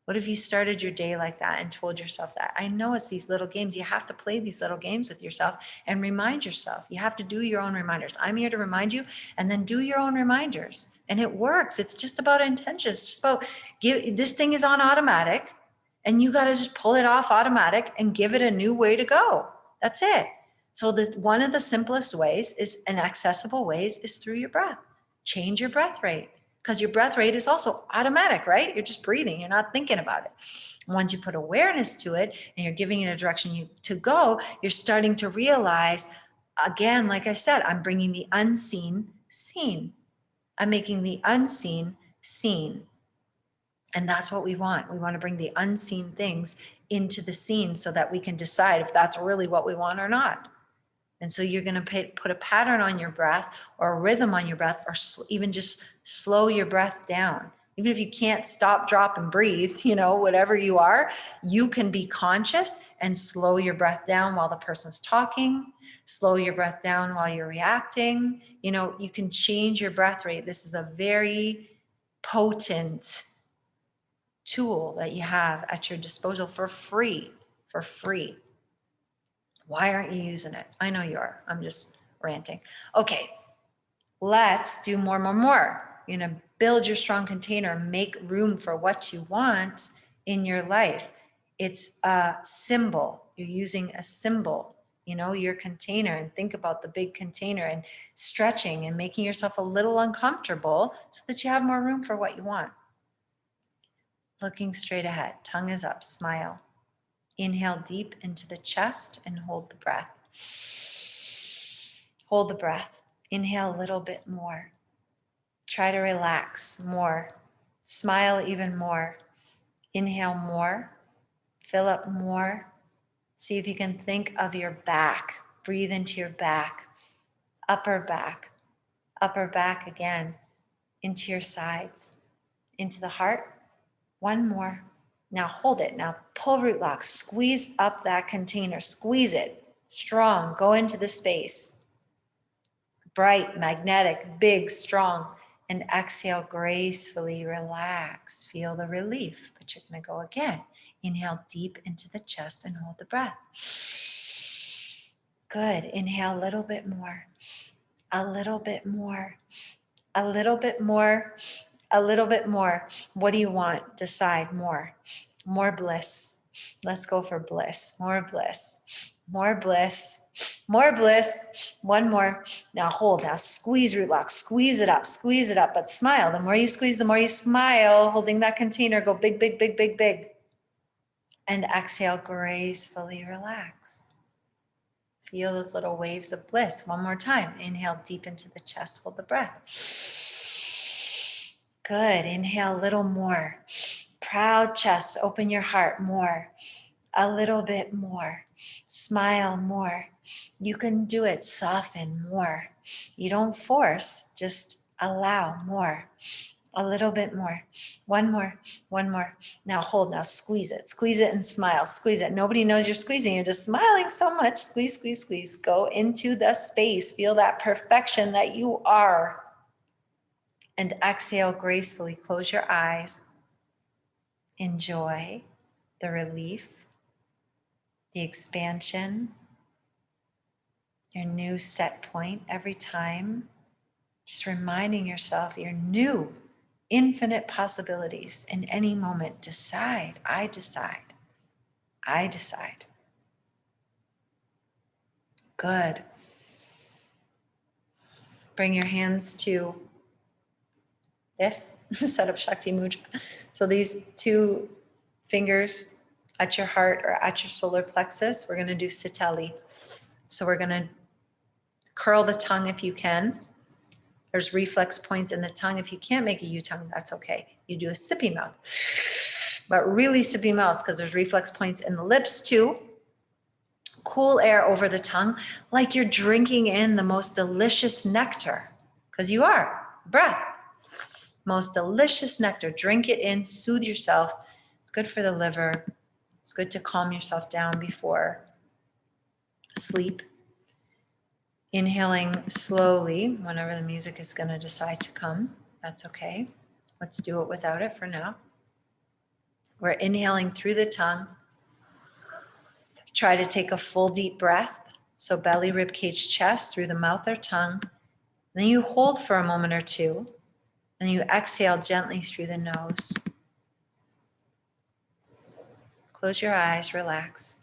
What if you started your day like that and told yourself that? I know it's these little games. You have to play these little games with yourself and remind yourself. You have to do your own reminders. I'm here to remind you, and then do your own reminders. And it works. It's just about intention. It's just about this thing is on automatic, and you got to just pull it off automatic and give it a new way to go. That's it. So one of the simplest ways is, and accessible ways, is through your breath. Change your breath rate, because your breath rate is also automatic, right? You're just breathing. You're not thinking about it. Once you put awareness to it and you're giving it a direction to go, you're starting to realize, again, like I said, I'm bringing the unseen seen. I'm making the unseen seen. And that's what we want. We want to bring the unseen things into the seen so that we can decide if that's really what we want or not. And so you're going to put a pattern on your breath, or a rhythm on your breath, or even just slow your breath down. Even if you can't stop, drop, and breathe, you know, whatever you are, you can be conscious and slow your breath down while the person's talking, slow your breath down while you're reacting. You know, you can change your breath rate. This is a very potent tool that you have at your disposal for free, for free. Why aren't you using it? I know you are. I'm just ranting. Okay, let's do more. You know, build your strong container, make room for what you want in your life. It's a symbol. You're using a symbol, you know, your container, and think about the big container and stretching and making yourself a little uncomfortable so that you have more room for what you want. Looking straight ahead, tongue is up, smile. Inhale deep into the chest and hold the breath. Hold the breath. Inhale a little bit more. Try to relax more. Smile even more. Inhale more. Fill up more. See if you can think of your back. Breathe into your back. Upper back. Upper back again. Into your sides. Into the heart. One more. Now hold it. Now pull root lock. Squeeze up that container. Squeeze it. Strong. Go into the space. Bright, magnetic, big, strong. And exhale, gracefully relax. Feel the relief, but you're going to go again. Inhale deep into the chest and hold the breath. Good. Inhale a little bit more. A little bit more. A little bit more. A little bit more. What do you want? Decide more. More bliss. Let's go for bliss. More bliss. More bliss. More bliss. One more. Now hold. Now squeeze root lock. Squeeze it up. Squeeze it up. But smile. The more you squeeze, the more you smile. Holding that container. Go big, big, big, big, big. And exhale. Gracefully relax. Feel those little waves of bliss. One more time. Inhale deep into the chest. Hold the breath. Good. Inhale a little more. Proud chest. Open your heart more. A little bit more. Smile more. You can do it. Soften more. You don't force, just allow more. A little bit more. One more. One more. Now hold. Now squeeze it. Squeeze it and smile. Squeeze it. Nobody knows you're squeezing. You're just smiling so much. Squeeze, squeeze, squeeze. Go into the space. Feel that perfection that you are. And exhale gracefully. Close your eyes. Enjoy the relief, the expansion, your new set point every time. Just reminding yourself your new infinite possibilities in any moment. Decide. I decide. I decide. Good. Bring your hands to this. Set up Shakti Mudra. So these two fingers at your heart or at your solar plexus, we're going to do Sitali. So we're going to curl the tongue if you can. There's reflex points in the tongue. If you can't make a U-tongue, that's okay. You do a sippy mouth, but really sippy mouth because there's reflex points in the lips too. Cool air over the tongue like you're drinking in the most delicious nectar, because you are. Breath. Most delicious nectar. Drink it in, soothe yourself. It's good for the liver. It's good to calm yourself down before sleep. Inhaling slowly whenever the music is going to decide to come. That's okay. Let's do it without it for now. We're inhaling through the tongue. Try to take a full deep breath. So belly, rib cage, chest through the mouth or tongue. Then you hold for a moment or two. And you exhale gently through the nose. Close your eyes, relax.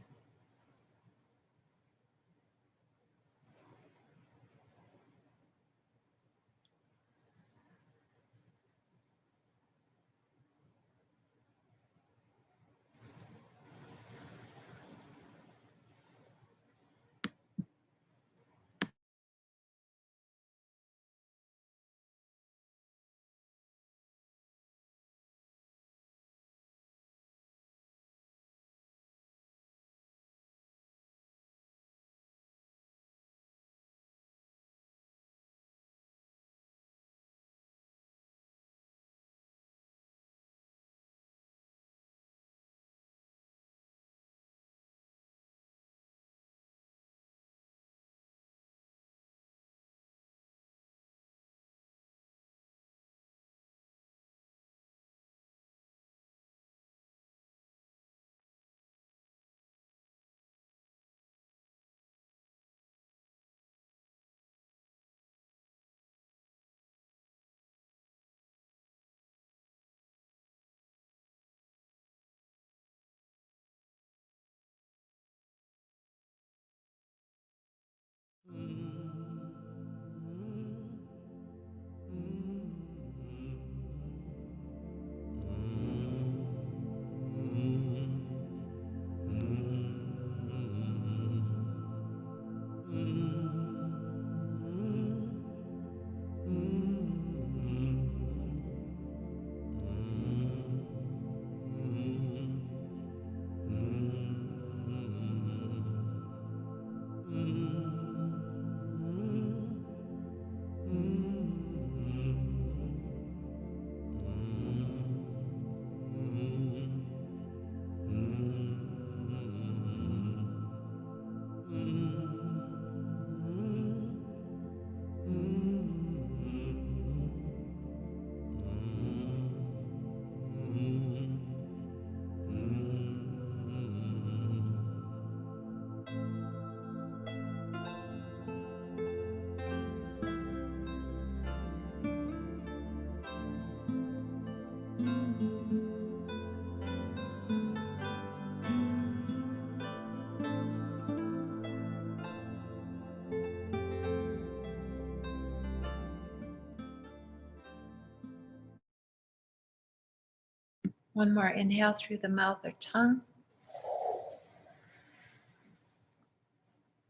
One more inhale through the mouth or tongue.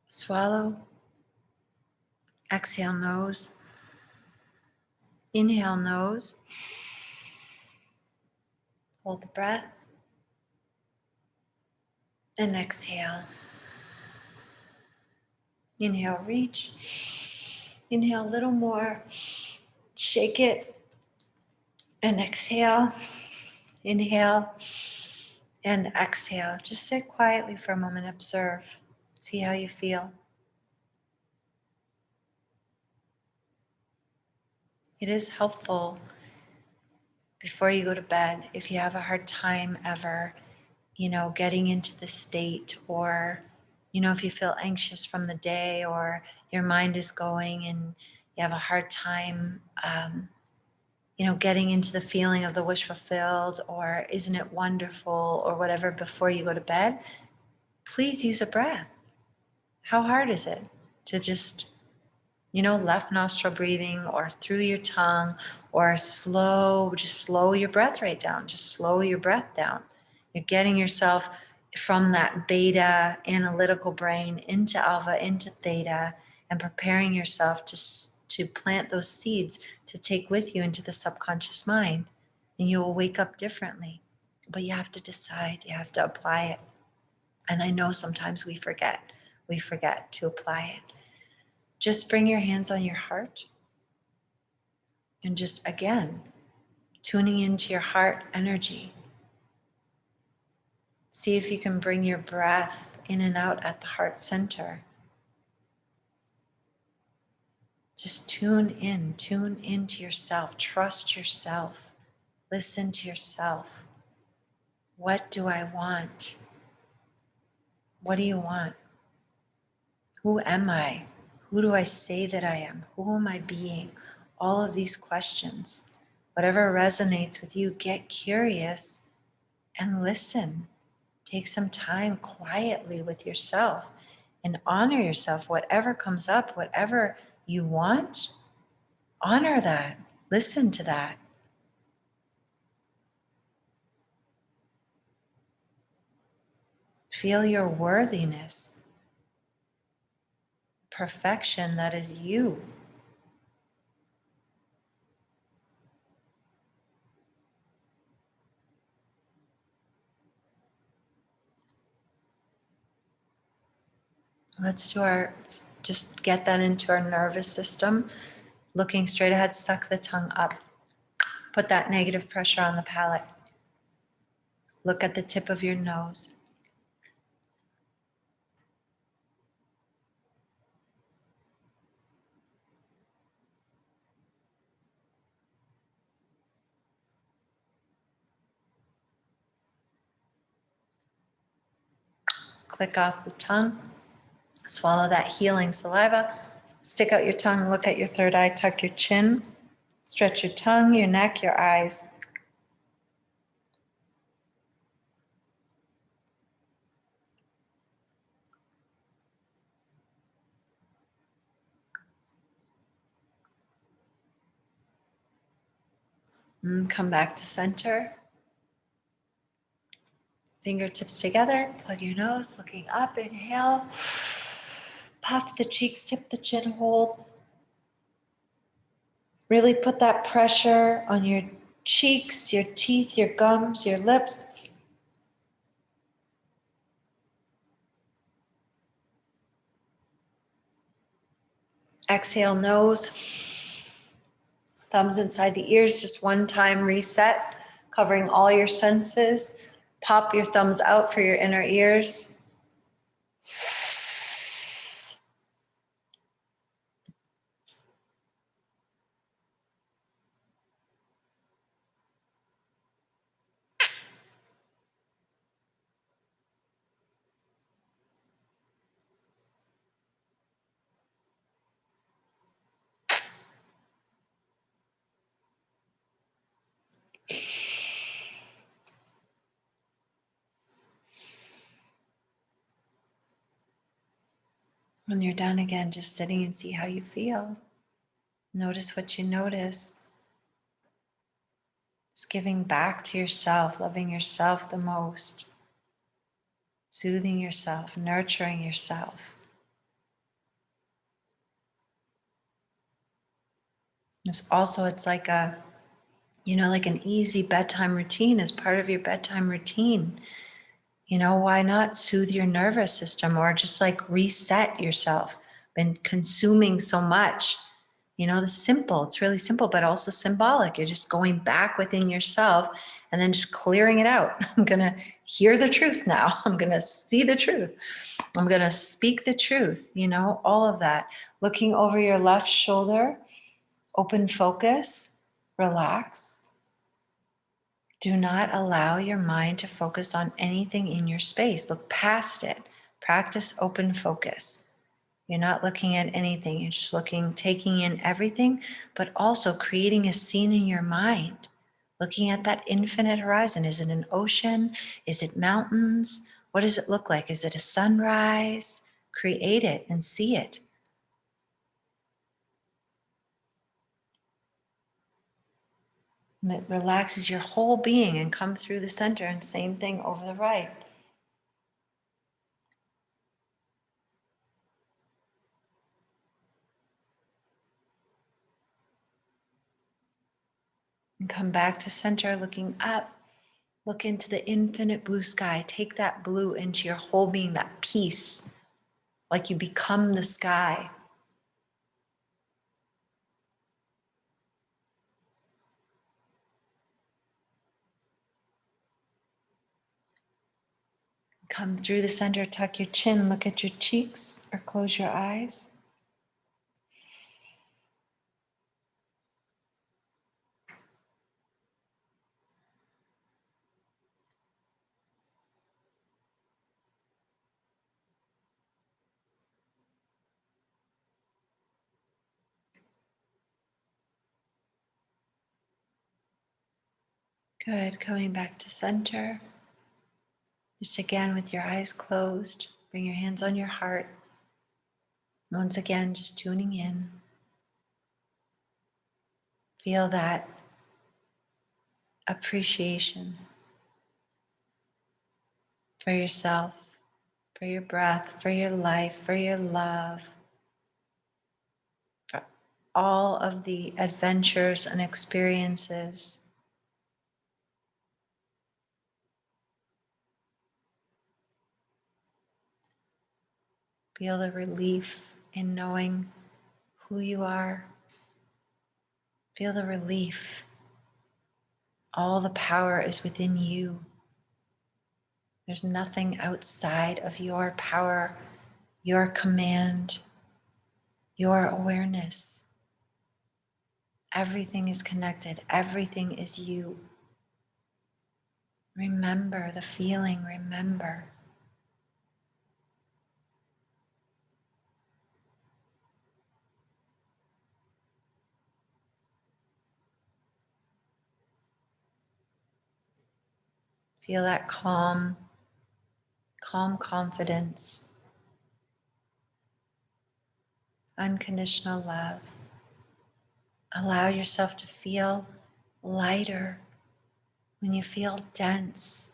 Swallow. Exhale, nose. Inhale, nose. Hold the breath. And exhale. Inhale, reach. Inhale a little more. Shake it. And exhale. Inhale. And exhale. Just sit quietly for a moment. Observe. See how you feel. It is helpful before you go to bed if you have a hard time ever, getting into the state, or, if you feel anxious from the day, or your mind is going and you have a hard time, getting into the feeling of the wish fulfilled, or isn't it wonderful, or whatever before you go to bed, please use a breath. How hard is it to just, left nostril breathing, or through your tongue, or just slow your breath rate down. Just slow your breath down. You're getting yourself from that beta analytical brain into alpha, into theta, and preparing yourself to plant those seeds to take with you into the subconscious mind. And you will wake up differently. But you have to decide, you have to apply it. And I know sometimes we forget to apply it. Just bring your hands on your heart and just, again, tuning into your heart energy. See if you can bring your breath in and out at the heart center. Just tune into yourself, trust yourself, listen to yourself. What do I want? What do you want? Who am I? Who do I say that I am? Who am I being? All of these questions. Whatever resonates with you, get curious and listen. Take some time quietly with yourself and honor yourself. Whatever comes up, whatever you want, honor that. Listen to that. Feel your worthiness, perfection that is you. Just get that into our nervous system. Looking straight ahead, suck the tongue up. Put that negative pressure on the palate. Look at the tip of your nose. Click off the tongue. Swallow that healing saliva. Stick out your tongue, look at your third eye, tuck your chin. Stretch your tongue, your neck, your eyes. Come back to center. Fingertips together, plug your nose, looking up, inhale. Puff the cheeks, tip the chin, hold. Really put that pressure on your cheeks, your teeth, your gums, your lips. Exhale, nose. Thumbs inside the ears, just one time reset, covering all your senses. Pop your thumbs out for your inner ears. When you're done, again, just sitting and see how you feel. Notice what you notice. Just giving back to yourself, loving yourself the most, soothing yourself, nurturing yourself. It's like like an easy bedtime routine as part of your bedtime routine. Why not soothe your nervous system or just like reset yourself? Been consuming so much. It's really simple, but also symbolic. You're just going back within yourself and then just clearing it out. I'm going to hear the truth now. I'm going to see the truth. I'm going to speak the truth, all of that. Looking over your left shoulder, open focus, relax. Do not allow your mind to focus on anything in your space. Look past it. Practice open focus. You're not looking at anything. You're just taking in everything, but also creating a scene in your mind. Looking at that infinite horizon. Is it an ocean? Is it mountains? What does it look like? Is it a sunrise? Create it and see it. And it relaxes your whole being and come through the center, and same thing over the right. And come back to center, looking up. Look into the infinite blue sky. Take that blue into your whole being, that peace, like you become the sky. Come through the center, tuck your chin, look at your cheeks, or close your eyes. Good. Coming back to center. Just again with your eyes closed. Bring your hands on your heart. Once again, just tuning in. Feel that appreciation for yourself, for your breath, for your life, for your love, for all of the adventures and experiences. Feel the relief in knowing who you are. Feel the relief. All the power is within you. There's nothing outside of your power, your command, your awareness. Everything is connected. Everything is you. Remember the feeling. Remember. Feel that calm confidence, unconditional love. Allow yourself to feel lighter when you feel dense,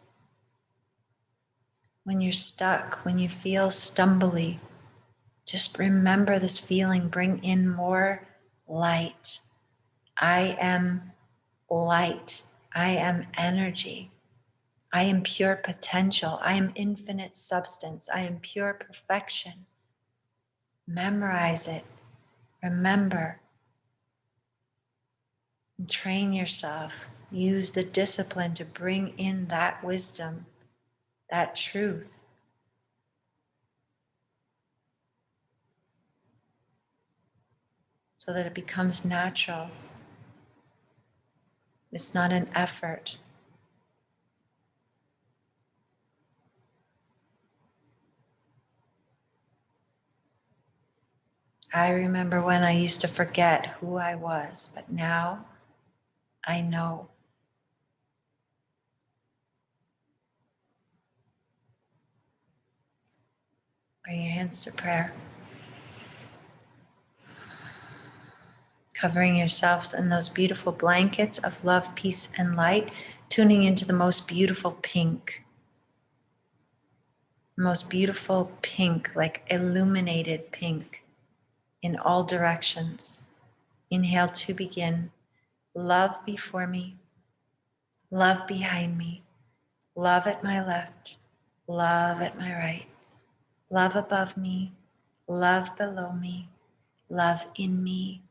when you're stuck, when you feel stumbly. Just remember this feeling. Bring in more light. I am light. I am energy. I am pure potential. I am infinite substance. I am pure perfection. Memorize it. Remember. And train yourself. Use the discipline to bring in that wisdom, that truth. So that it becomes natural. It's not an effort. I remember when I used to forget who I was, but now I know. Bring your hands to prayer. covering yourselves in those beautiful blankets of love, peace, and light, tuning into the most beautiful pink. Most beautiful pink, like illuminated pink in all directions. Inhale to begin. Love before me, love behind me, love at my left, love at my right, love above me, love below me, love in me,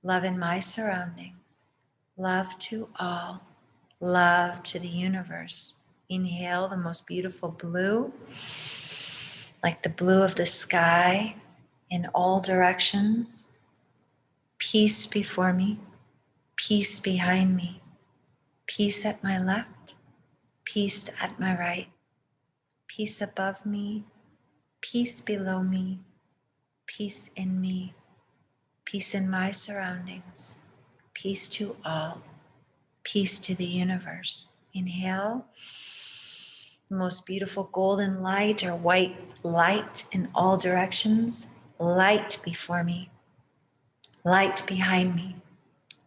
love in my surroundings, love to all, love to the universe. Inhale the most beautiful blue, like the blue of the sky in all directions. Peace before me, peace behind me, peace at my left, peace at my right, peace above me, peace below me, peace in me, peace in my surroundings, peace to all, peace to the universe. Inhale, the most beautiful golden light or white light in all directions, light before me, light behind me,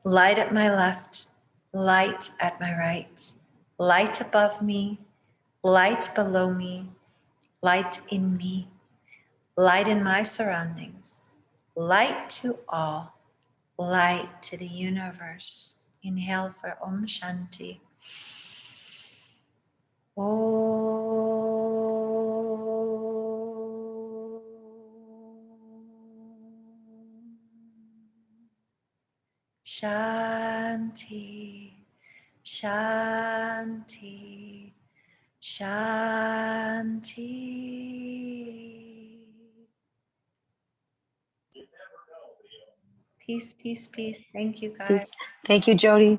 light at my left, light at my right, light above me, light below me, light in me, light in my surroundings, light to all, light to the universe. Inhale for Om Shanti. Om Shanti, Shanti, Shanti. Peace, peace, peace. Thank you, guys. Peace. Thank you, Jody.